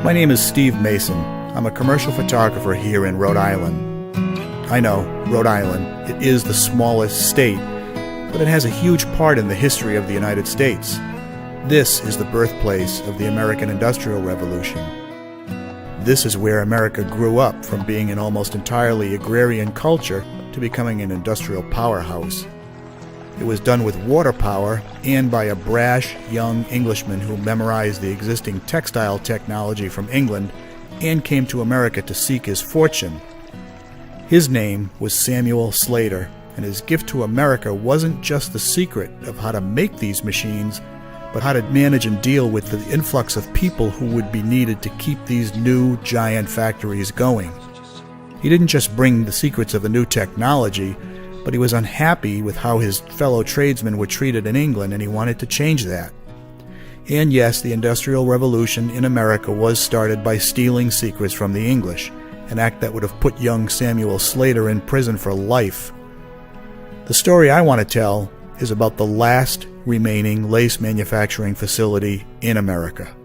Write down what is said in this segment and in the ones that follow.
My name is Steve Mason. I'm a commercial photographer here in Rhode Island. I know, Rhode Island, it is the smallest state, but it has a huge part in the history of the United States. This is the birthplace of the American Industrial Revolution. This is where America grew up from being an almost entirely agrarian culture to becoming an industrial powerhouse. It was done with water power and by a brash young Englishman who memorized the existing textile technology from England and came to America to seek his fortune. His name was Samuel Slater, and his gift to America wasn't just the secret of how to make these machines, but how to manage and deal with the influx of people who would be needed to keep these new giant factories going. He didn't just bring the secrets of the new technology, but he was unhappy with how his fellow tradesmen were treated in England, and he wanted to change that. And yes, the Industrial Revolution in America was started by stealing secrets from the English, an act that would have put young Samuel Slater in prison for life. The story I want to tell is about the last remaining lace manufacturing facility in America.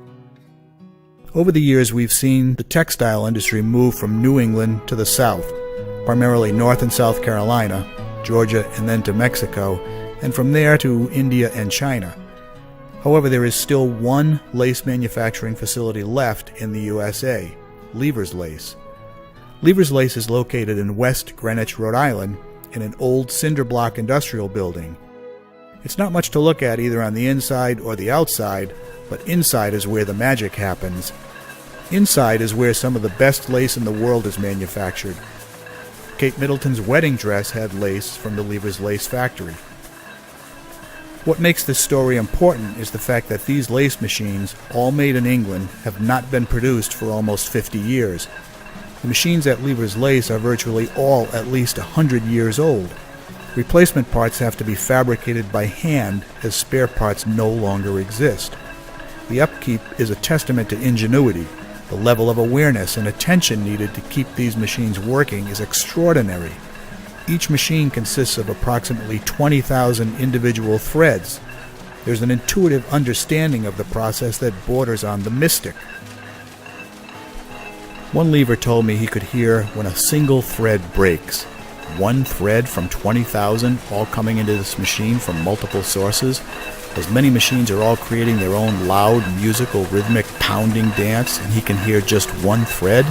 Over the years, we've seen the textile industry move from New England to the South, primarily North and South Carolina, Georgia, and then to Mexico, and from there to India and China. However, there is still one lace manufacturing facility left in the USA, Lever's Lace. Lever's Lace is located in West Greenwich, Rhode Island, in an old cinder block industrial building. It's not much to look at either on the inside or the outside, but inside is where the magic happens. Inside is where some of the best lace in the world is manufactured. Cate Middleton's wedding dress had lace from the Lever's Lace factory. What makes this story important is the fact that these lace machines, all made in England, have not been produced for almost 50 years. The machines at Lever's Lace are virtually all at least 100 years old. Replacement parts have to be fabricated by hand as spare parts no longer exist. The upkeep is a testament to ingenuity. The level of awareness and attention needed to keep these machines working is extraordinary. Each machine consists of approximately 20,000 individual threads. There's an intuitive understanding of the process that borders on the mystic. One lever told me he could hear when a single thread breaks. One thread from 20,000 all coming into this machine from multiple sources. As many machines are all creating their own loud, musical, rhythmic, pounding dance, and he can hear just one thread.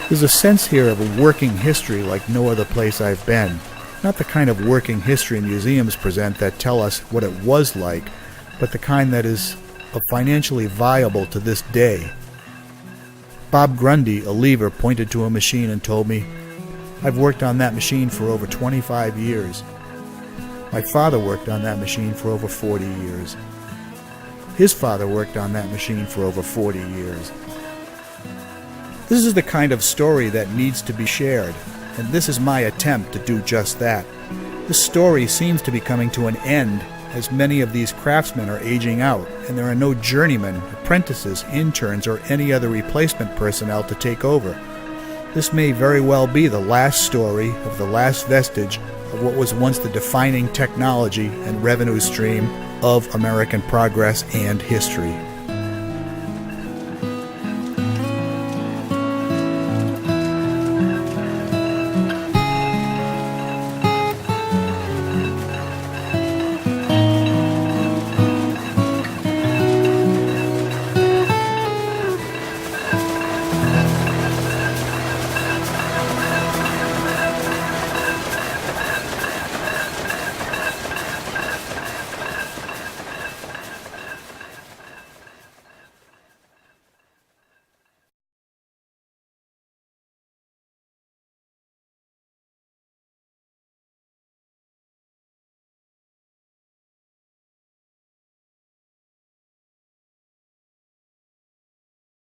There's a sense here of a working history like no other place I've been. Not the kind of working history museums present that tell us what it was like, but the kind that is financially viable to this day. Bob Grundy, a lever, pointed to a machine and told me, "I've worked on that machine for over 25 years. My father worked on that machine for over 40 years. His father worked on that machine for over 40 years." This is the kind of story that needs to be shared, and this is my attempt to do just that. This story seems to be coming to an end as many of these craftsmen are aging out, and there are no journeymen, apprentices, interns, or any other replacement personnel to take over. This may very well be the last story of the last vestige of what was once the defining technology and revenue stream of American progress and history.